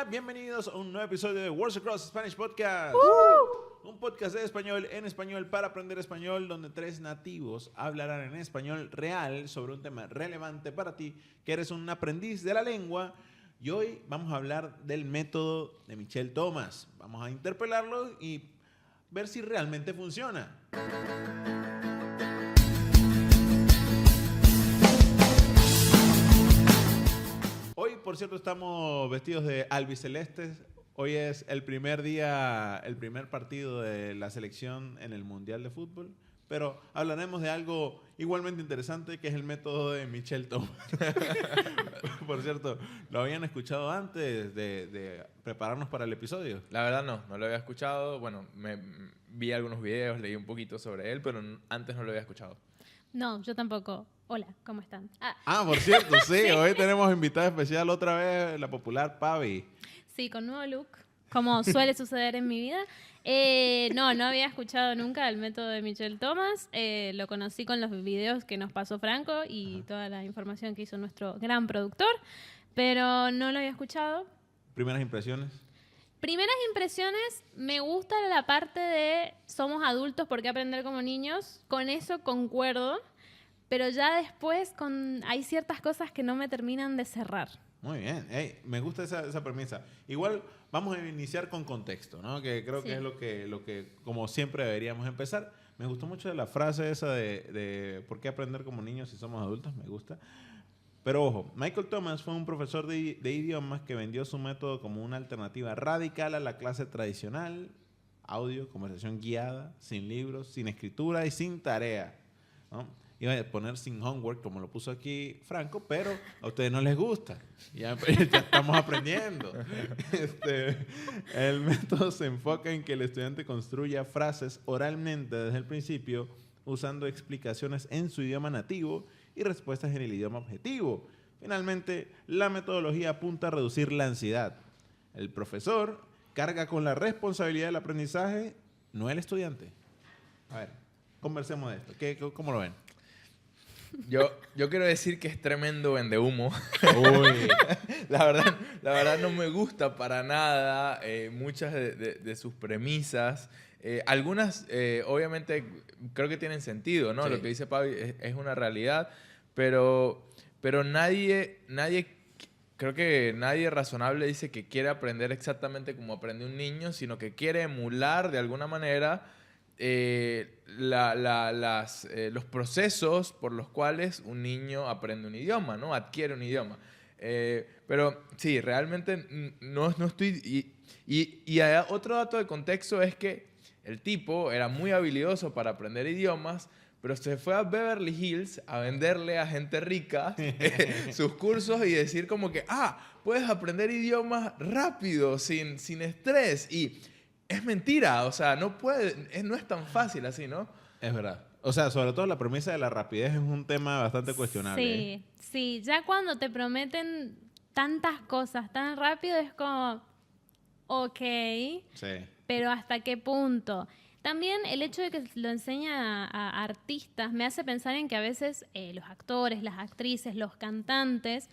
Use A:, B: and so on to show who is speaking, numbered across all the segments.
A: Hola, bienvenidos a un nuevo episodio de Words Across Spanish Podcast. Un podcast de español en español para aprender español, donde tres nativos hablarán en español real sobre un tema relevante para ti, que eres un aprendiz de la lengua. Y hoy vamos a hablar del método de Michel Thomas. Vamos a interpelarlo y ver si realmente funciona. Hoy, por cierto, estamos vestidos de albicelestes. Hoy es el primer día, el primer partido de la selección en el Mundial de Fútbol. Pero hablaremos de algo igualmente interesante, que es el método de Michel Thomas. Por cierto, ¿lo habían escuchado antes de prepararnos para el episodio?
B: La verdad no lo había escuchado. Bueno, vi algunos videos, leí un poquito sobre él, pero antes no lo había escuchado.
C: No, yo tampoco. Hola, ¿cómo están?
A: Por cierto, sí, hoy tenemos invitada especial otra vez, la popular Pavi.
C: Sí, con nuevo look, como suele suceder en mi vida. No había escuchado nunca el método de Michel Thomas. Lo conocí con los videos que nos pasó Franco y toda la información que hizo nuestro gran productor, pero no lo había escuchado.
A: ¿Primeras impresiones?
C: Primeras impresiones, me gusta la parte de somos adultos, ¿por qué aprender como niños? Con eso concuerdo, pero ya después hay ciertas cosas que no me terminan de cerrar.
A: Muy bien, me gusta esa premisa. Igual vamos a iniciar con contexto, ¿no? Que creo que es lo que como siempre deberíamos empezar. Me gustó mucho la frase esa de ¿por qué aprender como niños si somos adultos? Me gusta. Pero ojo, Michel Thomas fue un profesor de idiomas que vendió su método como una alternativa radical a la clase tradicional, audio, conversación guiada, sin libros, sin escritura y sin tarea, ¿no? Iba a poner sin homework, como lo puso aquí Franco, pero a ustedes no les gusta. Ya estamos aprendiendo. El método se enfoca en que el estudiante construya frases oralmente desde el principio, usando explicaciones en su idioma nativo y respuestas en el idioma objetivo. Finalmente, la metodología apunta a reducir la ansiedad. El profesor carga con la responsabilidad del aprendizaje, no el estudiante. A ver, conversemos de esto. ¿Cómo lo ven?
B: Yo quiero decir que es tremendo vendehumo.
A: Uy.
B: La verdad no me gusta para nada muchas de sus premisas. Algunas, obviamente, creo que tienen sentido, ¿no? Sí. Lo que dice Pavi es una realidad, pero nadie, creo que nadie razonable dice que quiere aprender exactamente como aprende un niño, sino que quiere emular de alguna manera los procesos por los cuales un niño aprende un idioma, ¿no? Adquiere un idioma. Pero sí, realmente no estoy... Y otro dato de contexto es que el tipo era muy habilidoso para aprender idiomas, pero se fue a Beverly Hills a venderle a gente rica sus cursos y decir como que, puedes aprender idiomas rápido, sin estrés. Y es mentira, o sea, no es tan fácil así, ¿no?
A: Es verdad. O sea, sobre todo la premisa de la rapidez es un tema bastante cuestionable.
C: Sí, ya cuando te prometen tantas cosas tan rápido es como, ok, pero ¿hasta qué punto? También el hecho de que lo enseña a artistas me hace pensar en que a veces los actores, las actrices, los cantantes,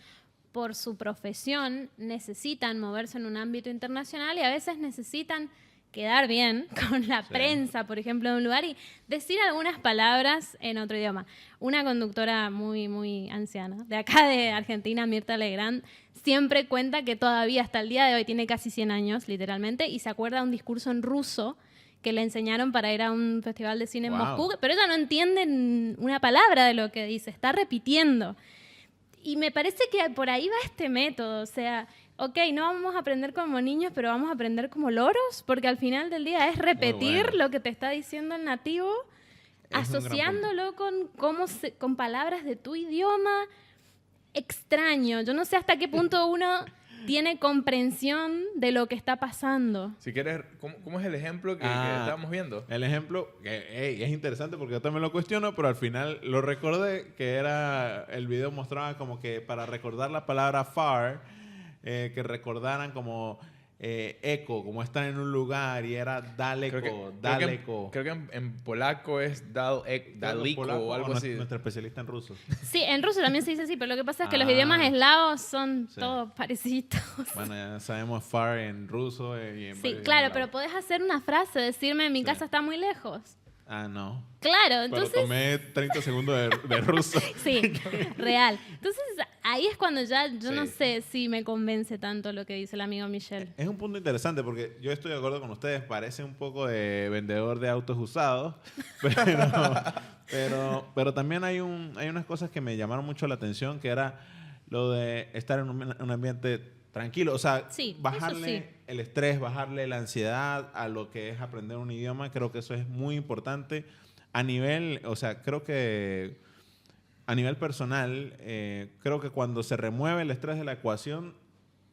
C: por su profesión, necesitan moverse en un ámbito internacional y a veces necesitan quedar bien con la prensa, por ejemplo, de un lugar y decir algunas palabras en otro idioma. Una conductora muy, muy anciana, de acá de Argentina, Mirta Legrand, siempre cuenta que todavía hasta el día de hoy, tiene casi 100 años, literalmente, y se acuerda de un discurso en ruso que le enseñaron para ir a un festival de cine en Moscú, pero ella no entiende una palabra de lo que dice, está repitiendo. Y me parece que por ahí va este método, o sea, ok, no vamos a aprender como niños, pero vamos a aprender como loros, porque al final del día es repetir lo que te está diciendo el nativo, asociándolo con palabras de tu idioma. Extraño. Yo no sé hasta qué punto uno tiene comprensión de lo que está pasando.
B: Si quieres, ¿cómo es el ejemplo que estábamos viendo?
A: El ejemplo es interesante porque yo también lo cuestiono, pero al final lo recordé, que el video mostraba como que para recordar la palabra far, que recordaran como eco, como estar en un lugar, y era daleko, daleko.
B: Creo que en polaco es daliko o algo así.
A: Nuestra especialista en ruso.
C: Sí, en ruso también se dice así, pero lo que pasa es que los idiomas eslavos son todos parecidos.
A: Bueno, ya sabemos far en ruso y en
C: sí, claro, pero podés hacer una frase, decirme mi casa está muy lejos.
A: Ah, no.
C: Claro, entonces...
A: Pero tomé 30 segundos de ruso.
C: sí, real. Entonces, ahí es cuando ya yo no sé si me convence tanto lo que dice el amigo Michel.
A: Es un punto interesante porque yo estoy de acuerdo con ustedes. Parece un poco de vendedor de autos usados. Pero también hay unas cosas que me llamaron mucho la atención, que era lo de estar en un ambiente tranquilo, o sea, bajarle el estrés, bajarle la ansiedad a lo que es aprender un idioma. Creo que eso es muy importante a nivel, o sea, creo que a nivel personal, creo que cuando se remueve el estrés de la ecuación,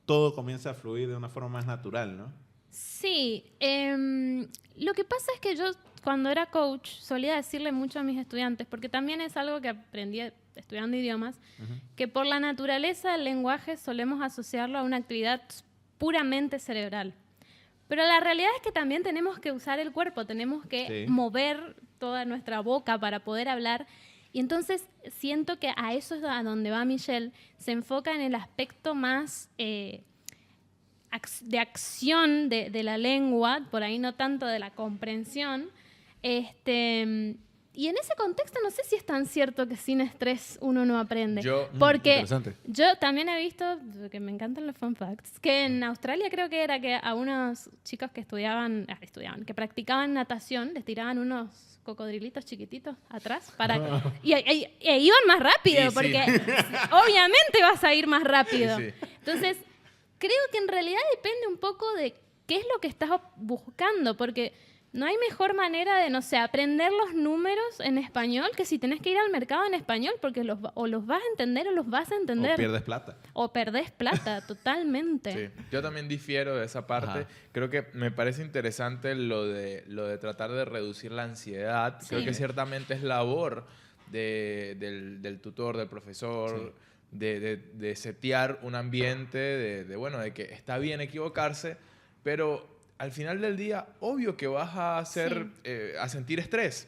A: todo comienza a fluir de una forma más natural, ¿no?
C: Sí, lo que pasa es que yo cuando era coach solía decirle mucho a mis estudiantes, porque también es algo que aprendí estudiando idiomas, que por la naturaleza del lenguaje solemos asociarlo a una actividad puramente cerebral. Pero la realidad es que también tenemos que usar el cuerpo, tenemos que mover toda nuestra boca para poder hablar. Y entonces siento que a eso es a donde va Michel, se enfoca en el aspecto más de acción de la lengua, por ahí no tanto de la comprensión. Y en ese contexto no sé si es tan cierto que sin estrés uno no aprende. Porque yo también he visto, que me encantan los fun facts, que en Australia creo que era que a unos chicos que que practicaban natación, les tiraban unos cocodrilitos chiquititos atrás y iban más rápido, porque obviamente vas a ir más rápido. Sí. Entonces, creo que en realidad depende un poco de qué es lo que estás buscando, porque no hay mejor manera de, no sé, aprender los números en español que si tenés que ir al mercado en español, porque o los vas a entender o los vas a entender.
A: O pierdes plata.
C: O perdés plata, totalmente.
B: Sí, yo también difiero de esa parte. Ajá. Creo que me parece interesante lo de tratar de reducir la ansiedad. Sí. Creo que ciertamente es labor del tutor, del profesor, de setear un ambiente, de que está bien equivocarse, pero al final del día, obvio que vas a a sentir estrés,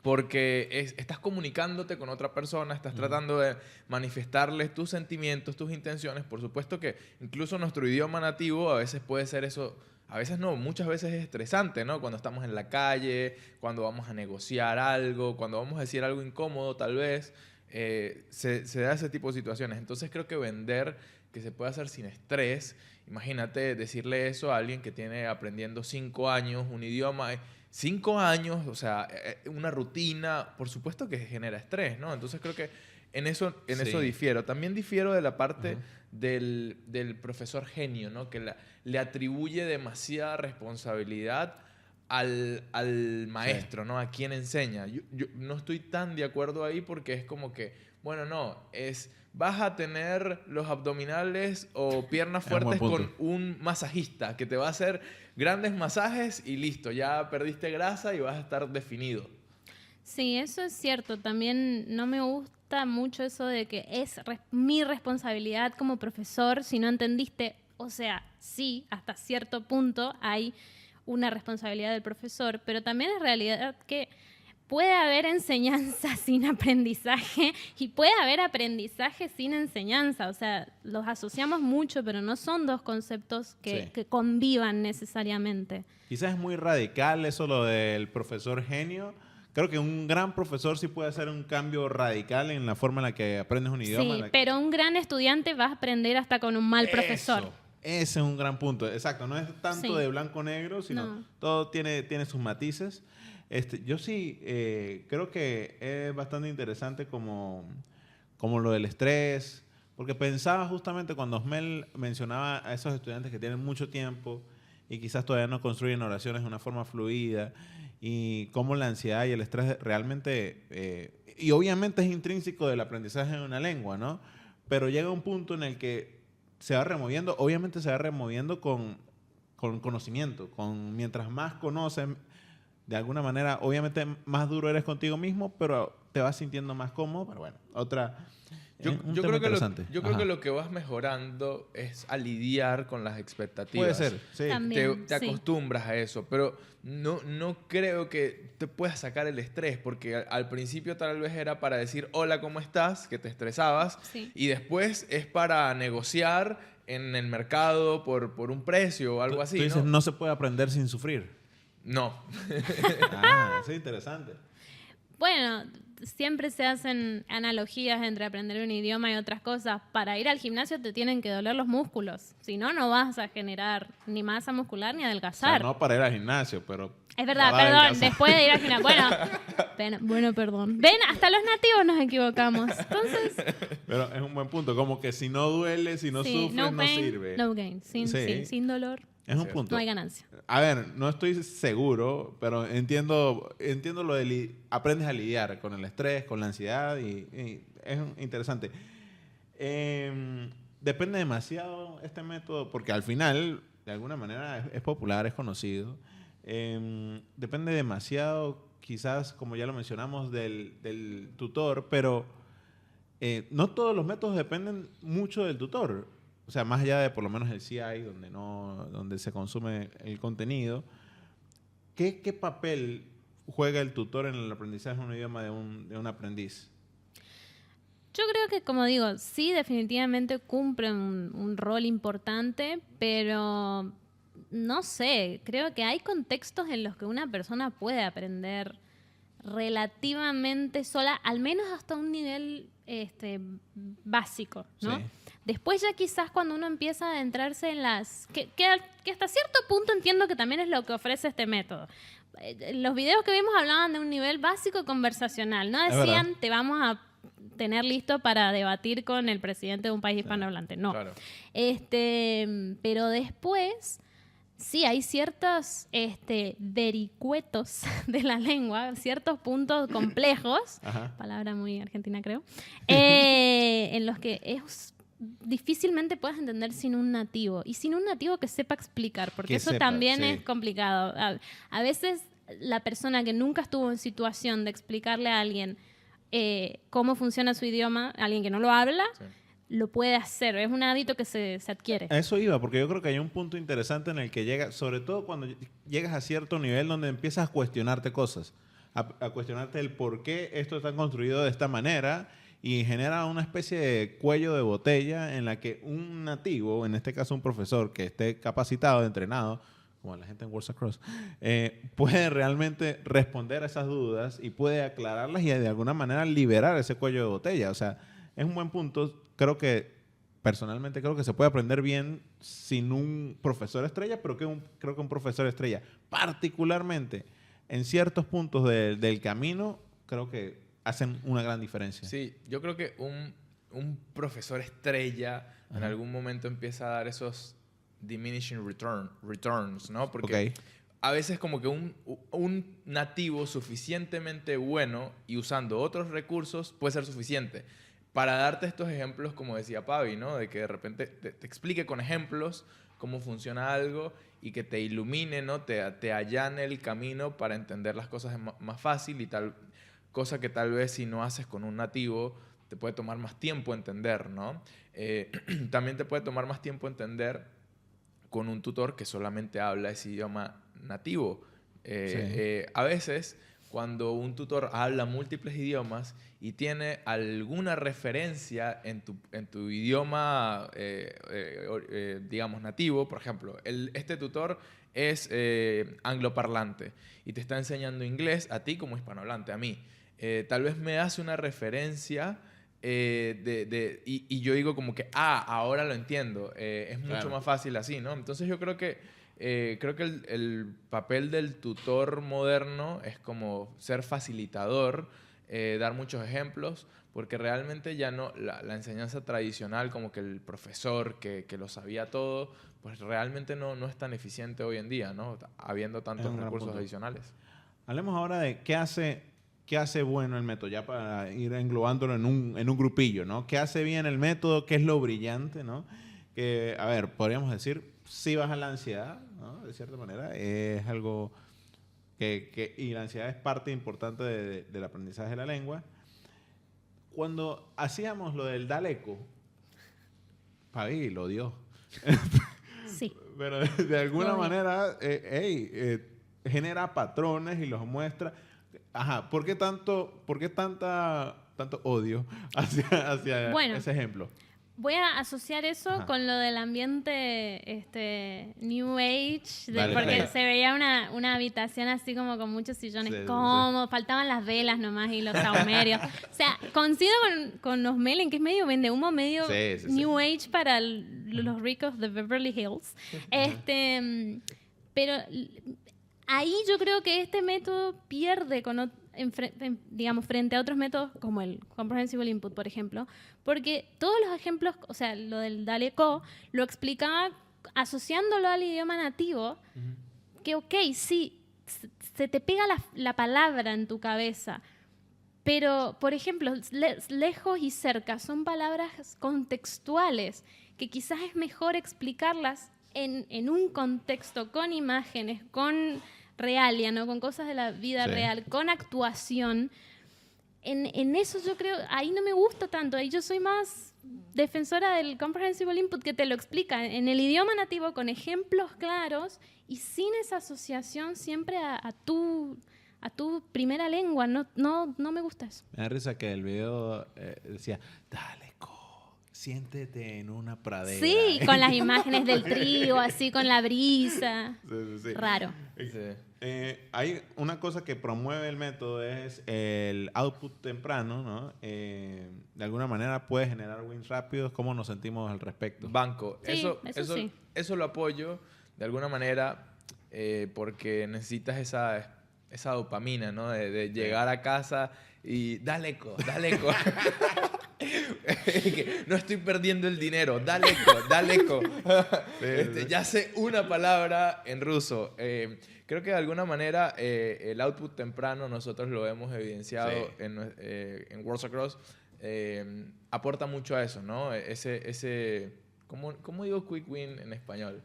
B: porque estás comunicándote con otra persona, estás tratando de manifestarles tus sentimientos, tus intenciones. Por supuesto que incluso nuestro idioma nativo a veces puede ser eso, a veces no, muchas veces es estresante, ¿no? Cuando estamos en la calle, cuando vamos a negociar algo, cuando vamos a decir algo incómodo tal vez, se da ese tipo de situaciones. Entonces creo que vender que se puede hacer sin estrés. Imagínate decirle eso a alguien que tiene aprendiendo 5 años un idioma. 5 años, o sea, una rutina, por supuesto que genera estrés, ¿no? Entonces creo que en eso difiero. También difiero de la parte del profesor genio, ¿no? Que le atribuye demasiada responsabilidad al maestro, ¿no? A quien enseña. Yo no estoy tan de acuerdo ahí, porque es como que, bueno, no, vas a tener los abdominales o piernas fuertes con un masajista que te va a hacer grandes masajes y listo, ya perdiste grasa y vas a estar definido.
C: Sí, eso es cierto. También no me gusta mucho eso de que es mi responsabilidad como profesor si no entendiste. O sea, sí, hasta cierto punto hay una responsabilidad del profesor, pero también es realidad que puede haber enseñanza sin aprendizaje y puede haber aprendizaje sin enseñanza. O sea, los asociamos mucho, pero no son dos conceptos que convivan necesariamente.
A: Quizás es muy radical eso lo del profesor genio. Creo que un gran profesor sí puede hacer un cambio radical en la forma en la que aprendes un idioma.
C: Sí, pero un gran estudiante va a aprender hasta con un mal profesor.
A: Ese es un gran punto. Exacto, no es tanto de blanco-negro, sino todo tiene sus matices. Yo sí creo que es bastante interesante como lo del estrés, porque pensaba justamente cuando Osmel mencionaba a esos estudiantes que tienen mucho tiempo y quizás todavía no construyen oraciones de una forma fluida, y cómo la ansiedad y el estrés realmente, y obviamente es intrínseco del aprendizaje de una lengua, ¿no? Pero llega un punto en el que se va removiendo, obviamente se va removiendo con conocimiento, mientras más conoces, de alguna manera, obviamente más duro eres contigo mismo, pero te vas sintiendo más cómodo. Pero bueno,
B: Yo creo que lo que vas mejorando es a lidiar con las expectativas.
A: Puede ser, sí.
C: También,
B: Te acostumbras a eso, pero no creo que te puedas sacar el estrés, porque al principio tal vez era para decir hola, ¿cómo estás? Que te estresabas, y después es para negociar en el mercado por un precio o algo así,
A: tú dices, no se puede aprender sin sufrir.
B: No.
A: Eso es interesante.
C: Bueno, siempre se hacen analogías entre aprender un idioma y otras cosas. Para ir al gimnasio te tienen que doler los músculos. Si no, no vas a generar ni masa muscular ni adelgazar.
A: O sea, no para ir al gimnasio, pero...
C: Es verdad, perdón, después de ir al gimnasio. Bueno, perdón. Ven, hasta los nativos nos equivocamos. Entonces...
A: Pero es un buen punto. Como que si no duele, si no sufre, no sirve.
C: No gain. Sin dolor.
A: Es un punto.
C: No hay ganancia.
A: A ver, no estoy seguro, pero entiendo lo de aprendes a lidiar con el estrés, con la ansiedad y es interesante. Depende demasiado este método, porque al final, de alguna manera, es popular, es conocido. Depende demasiado, quizás, como ya lo mencionamos, del tutor, pero no todos los métodos dependen mucho del tutor. O sea, más allá de por lo menos el CI, donde se consume el contenido, ¿qué papel juega el tutor en el aprendizaje de un idioma de un aprendiz?
C: Yo creo que, como digo, sí, definitivamente cumple un rol importante, pero no sé, creo que hay contextos en los que una persona puede aprender relativamente sola, al menos hasta un nivel básico, ¿no? Sí. Después ya quizás cuando uno empieza a adentrarse en las... Que hasta cierto punto entiendo que también es lo que ofrece este método. Los videos que vimos hablaban de un nivel básico conversacional. No decían, te vamos a tener listo para debatir con el presidente de un país hispanohablante. No. Claro. Pero después... Sí, hay ciertos vericuetos de la lengua, ciertos puntos complejos, palabra muy argentina creo, en los que difícilmente puedes entender sin un nativo. Y sin un nativo que sepa explicar, porque eso también es complicado. A veces la persona que nunca estuvo en situación de explicarle a alguien cómo funciona su idioma, alguien que no lo habla, lo puede hacer. Es un hábito que se adquiere.
A: A eso iba, porque yo creo que hay un punto interesante en el que llega, sobre todo cuando llegas a cierto nivel donde empiezas a cuestionarte cosas, a cuestionarte el por qué esto está construido de esta manera y genera una especie de cuello de botella en la que un nativo, en este caso un profesor que esté capacitado, entrenado, como la gente en Worlds Across, puede realmente responder a esas dudas y puede aclararlas y de alguna manera liberar ese cuello de botella. O sea, es un buen punto. Personalmente creo que se puede aprender bien sin un profesor estrella, pero creo que un profesor estrella, particularmente en ciertos puntos del camino, creo que hacen una gran diferencia.
B: Sí, yo creo que un profesor estrella en algún momento empieza a dar esos diminishing returns, ¿no? Porque a veces como que un nativo suficientemente bueno y usando otros recursos puede ser suficiente. Para darte estos ejemplos, como decía Pavi, ¿no? De que de repente te explique con ejemplos cómo funciona algo y que te ilumine, ¿no? Te allane el camino para entender las cosas más fácil y tal cosa que tal vez si no haces con un nativo te puede tomar más tiempo entender, ¿no? También te puede tomar más tiempo entender con un tutor que solamente habla ese idioma nativo. A veces, cuando un tutor habla múltiples idiomas y tiene alguna referencia en tu idioma, digamos, nativo, por ejemplo, este tutor es angloparlante y te está enseñando inglés a ti como hispanohablante, a mí. Tal vez me hace una referencia y yo digo como que, ahora lo entiendo. Es mucho más fácil así, ¿no? Entonces yo creo que el papel del tutor moderno es como ser facilitador, dar muchos ejemplos, porque realmente ya no, la enseñanza tradicional, como que el profesor que lo sabía todo, pues realmente no es tan eficiente hoy en día, ¿no? Habiendo tantos recursos adicionales.
A: Hablemos ahora de qué hace bueno el método, ya para ir englobándolo en un grupillo, ¿no? ¿Qué hace bien el método? ¿Qué es lo brillante, no? Que, a ver, podríamos decir, sí baja la ansiedad, ¿no? De cierta manera, es algo y la ansiedad es parte importante del aprendizaje de la lengua. cuando hacíamos lo del Daleco, Pavi lo dio.
C: Sí.
A: Pero de alguna manera, genera patrones y los muestra. Ajá, ¿por qué tanto odio hacia
C: Bueno,
A: ese ejemplo?
C: voy a asociar eso
A: Ajá.
C: con lo del ambiente New Age,
A: Dale,
C: porque
A: dale.
C: se veía una habitación así como con muchos sillones
A: Sí, sí,
C: cómodos, faltaban las velas nomás y los saumerios. O sea, coincido con Osmelen, que es medio vende humo, medio
A: Sí, sí, sí.
C: New Age para los ricos de Beverly Hills. Pero ahí yo creo que este método pierde digamos, frente a otros métodos como el Comprehensible Input, por ejemplo, porque todos los ejemplos, o sea, lo del Daleco, lo explicaba asociándolo al idioma nativo, que ok, sí, se te pega la palabra en tu cabeza, pero, por ejemplo, lejos y cerca son palabras contextuales que quizás es mejor explicarlas en un contexto, con imágenes, con realia, ¿no? Con cosas de la vida real, con actuación. En eso yo creo, ahí no me gusta tanto, ahí yo soy más defensora del Comprehensible Input, que te lo explica en el idioma nativo con ejemplos claros y sin esa asociación siempre a tu primera lengua. No me gusta eso.
A: Me da risa que el video decía, dale, siéntete en una pradera.
C: Sí, con las imágenes del trigo, así con la brisa.
A: Sí.
C: Raro.
B: Sí.
A: Hay una cosa que promueve el método, es el output temprano, ¿no? De alguna manera puede generar wins rápidos. ¿Cómo nos sentimos al respecto?
B: Banco.
C: Sí, eso sí.
B: Eso lo apoyo de alguna manera porque necesitas esa dopamina, ¿no? De llegar a casa y dale eco. Que no estoy perdiendo el dinero, dale eco. Ya sé una palabra en ruso. Creo que de alguna manera el output temprano, nosotros lo hemos evidenciado en Worlds Across, aporta mucho a eso, ¿no? ¿Cómo digo quick win en español?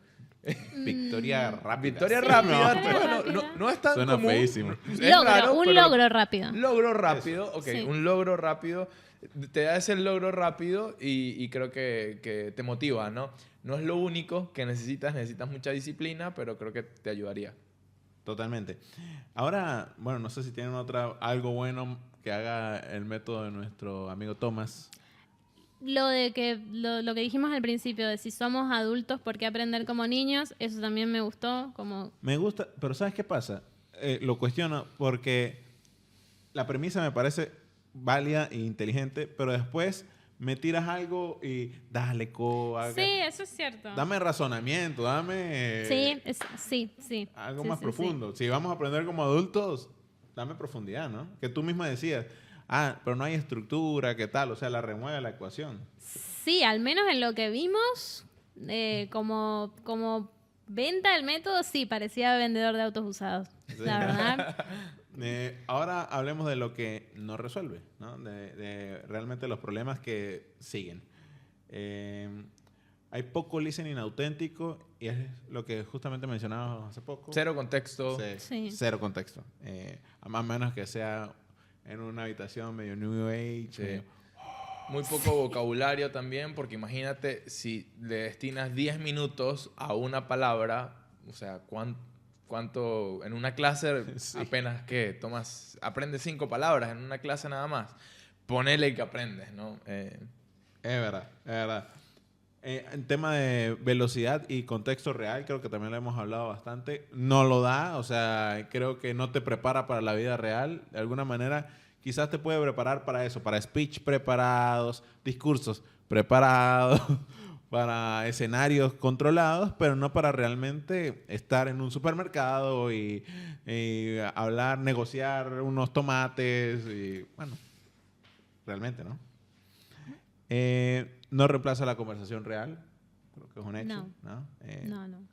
A: Victoria rápida.
B: Victoria
A: Sí,
B: rápida.
A: no.
B: Bueno, no es tan
A: Suena
B: común.
A: feísimo.
B: Es
C: Logro,
B: raro,
C: un
B: pero
C: logro rápido.
B: Logro rápido, ok,
C: Sí.
B: un logro rápido. Te da ese logro rápido y creo que te motiva, ¿no? No es lo único que necesitas mucha disciplina, pero creo que te ayudaría.
A: Totalmente. Ahora, bueno, no sé si tienen algo bueno que haga el método de nuestro amigo Tomás.
C: Lo que dijimos al principio, de si somos adultos, ¿por qué aprender como niños? Eso también me gustó.
A: Me gusta, pero ¿sabes qué pasa? Lo cuestiono porque la premisa me parece válida e inteligente, pero después me tiras algo y dale,
C: Sí, eso es cierto.
A: dame razonamiento, dame
C: Sí.
A: algo
C: Sí,
A: más
C: sí,
A: profundo. Si vamos a aprender como adultos, dame profundidad, ¿no? Que tú misma decías, pero no hay estructura, ¿qué tal? O sea, la remueve la ecuación.
C: Sí, al menos en lo que vimos, como venta del método, sí, parecía vendedor de autos usados, la verdad.
A: Ahora hablemos de lo que no resuelve, ¿no? De realmente los problemas que siguen. Hay poco listening auténtico y es lo que justamente mencionábamos hace poco.
B: Cero contexto.
C: Sí.
A: Cero contexto. A más o menos que sea en una habitación medio New Age.
B: Sí. Muy poco vocabulario también, porque imagínate si le destinas 10 minutos a una palabra, o sea, ¿cuánto en una clase apenas que aprendes 5 palabras en una clase nada más? Ponele que aprendes, ¿no?
A: Es verdad. En tema de velocidad y contexto real, creo que también lo hemos hablado bastante. No lo da, o sea, creo que no te prepara para la vida real. De alguna manera, quizás te puede preparar para eso, para speech preparados, discursos preparados, para escenarios controlados, pero no para realmente estar en un supermercado y hablar, negociar unos tomates y, bueno, realmente, ¿no? No reemplaza la conversación real, creo que es un hecho.
C: No.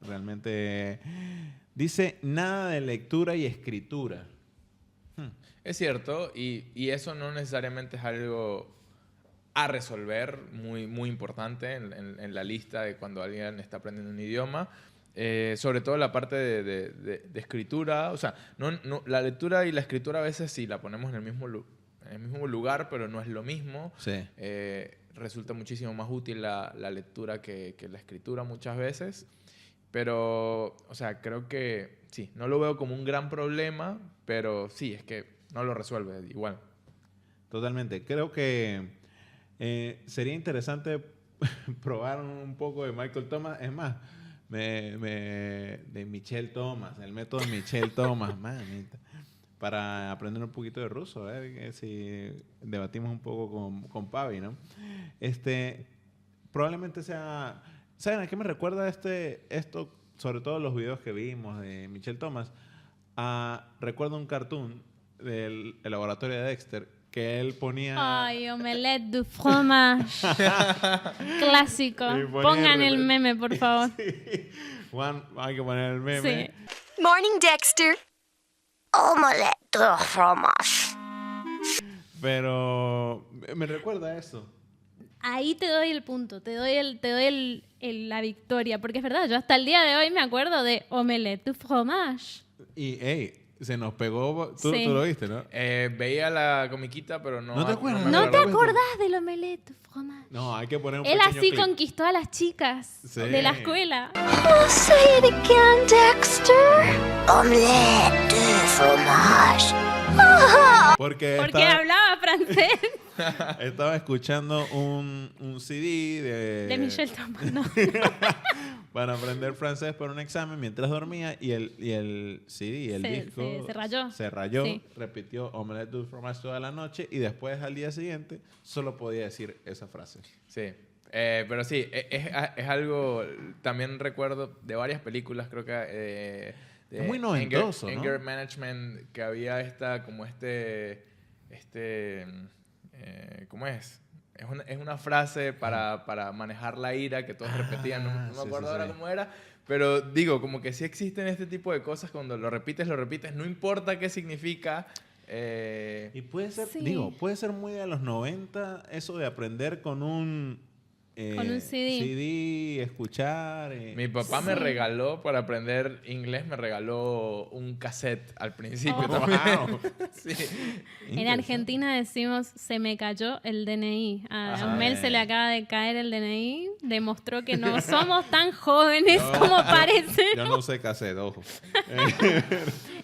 A: Realmente dice nada de lectura y escritura.
B: Es cierto, y eso no necesariamente es algo a resolver muy, muy importante en la lista de cuando alguien está aprendiendo un idioma. Sobre todo la parte de escritura. O sea, la lectura y la escritura a veces si la ponemos en en el mismo lugar, pero no es lo mismo.
A: Sí.
B: Resulta muchísimo más útil la lectura que la escritura muchas veces. Pero, o sea, creo que sí, no lo veo como un gran problema, pero sí, es que no lo resuelve igual.
A: Totalmente. Creo que sería interesante probar un poco de Michael Thomas. Es más, de Michel Thomas, el método de Michel Thomas, manita, para aprender un poquito de ruso, si debatimos un poco con Pavi, ¿no? Probablemente sea... ¿Saben a qué me recuerda esto? Sobre todo los videos que vimos de Michel Thomas. Recuerdo un cartoon del laboratorio de Dexter que él ponía...
C: Ay, omelette du fromage. Clásico. Pongan el meme, por favor.
A: Sí. Juan, hay que poner el meme.
C: Sí.
D: Morning, Dexter. Omelette du fromage.
A: Pero me recuerda a eso.
C: Ahí te doy el punto, te doy la victoria, porque es verdad, yo hasta el día de hoy me acuerdo de omelette du fromage.
A: Y, se nos pegó... Tú lo viste, ¿no?
B: Veía la comiquita, pero no...
A: ¿No te acuerdas?
C: ¿No te acordás del omelette du fromage?
A: No, hay que poner un
C: Él
A: pequeño
C: así
A: clip.
C: conquistó a las chicas de la escuela.
D: Oh, say it again, Dexter. Omelette du fromage.
A: Porque
C: Hablaba francés.
A: estaba escuchando un CD
C: De Michel Thomas, ¿no?
A: para aprender francés por un examen mientras dormía y el CD, el disco...
C: Se rayó.
A: Se rayó,
C: Sí.
A: repitió Omelette du fromage toda la noche y después al día siguiente solo podía decir esa frase.
B: Sí, pero sí, es algo... También recuerdo de varias películas, creo que...
A: Es muy noventoso, ¿no?
B: Anger Management, que había ¿cómo es? Es una frase para manejar la ira que todos repetían, no me acuerdo ahora cómo era, pero digo, como que sí existen este tipo de cosas cuando lo repites, no importa qué significa.
A: Y puede ser,
C: Sí.
A: puede ser muy de los 90 eso de aprender con un
C: CD.
A: Escuchar.
B: Mi papá me regaló, para aprender inglés, me regaló un cassette al principio también.
A: Wow.
B: Sí.
C: En Argentina decimos, se me cayó el DNI. A Mel se le acaba de caer el DNI. Demostró que no somos tan jóvenes como parece.
A: Yo no sé cassette, ojo.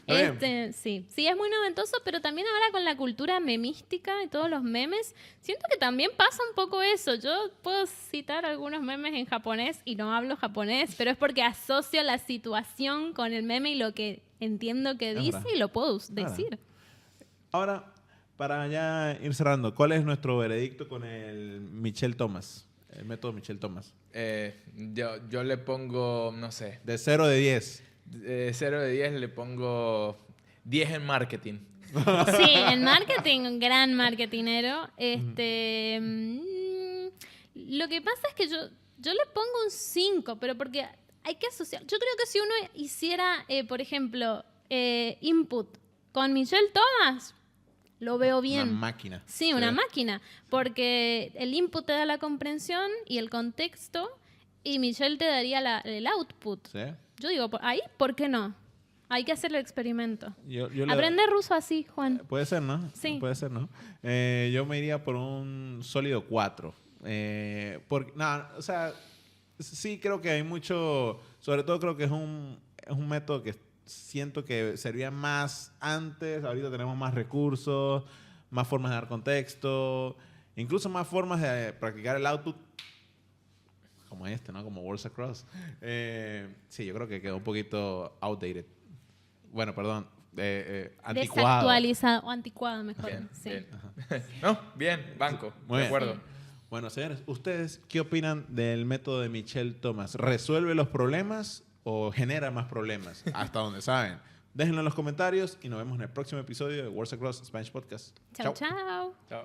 C: Sí, es muy noventoso, pero también ahora con la cultura memística y todos los memes, siento que también pasa un poco eso. Yo puedo citar algunos memes en japonés y no hablo japonés, pero es porque asocio la situación con el meme y lo que entiendo que dice
A: verdad.
C: y lo puedo decir.
A: Ahora, para ya ir cerrando, ¿cuál es nuestro veredicto con el Michel Thomas? El método Michel Thomas.
B: Yo le pongo, no sé,
A: De 0 de 10.
B: de 0 de 10 le pongo 10 en marketing.
C: Sí, en marketing, un gran marketinero. Lo que pasa es que yo le pongo un 5, pero porque hay que asociar. Yo creo que si uno hiciera, por ejemplo, input con Michel Thomas, lo veo bien.
A: Una máquina.
C: Sí, una máquina. Porque el input te da la comprensión y el contexto, y Michel te daría el output.
A: ¿Sí?
C: Yo digo, ahí, ¿por qué no? Hay que hacer el experimento.
A: Yo
C: Aprender ruso así, Juan.
A: Puede ser, ¿no?
C: Sí.
A: Puede ser, ¿no? Yo me iría por un sólido 4. O sea, sí creo que hay mucho... Sobre todo creo que es un método que siento que servía más antes. Ahorita tenemos más recursos, más formas de dar contexto, incluso más formas de practicar el output. Como ¿no? Como Worlds Across. Sí, yo creo que quedó un poquito outdated. Bueno, perdón. Anticuado.
C: Desactualizado o anticuado, mejor.
B: Bien,
C: Sí.
B: bien. No, bien, banco,
A: Muy
B: de
A: bien.
B: acuerdo.
C: Sí.
A: Bueno, señores, ¿ustedes qué opinan del método de Michel Thomas? ¿Resuelve los problemas o genera más problemas? Hasta donde saben. Déjenlo en los comentarios y nos vemos en el próximo episodio de Worlds Across Spanish Podcast.
C: Chao, chao.
B: Chao.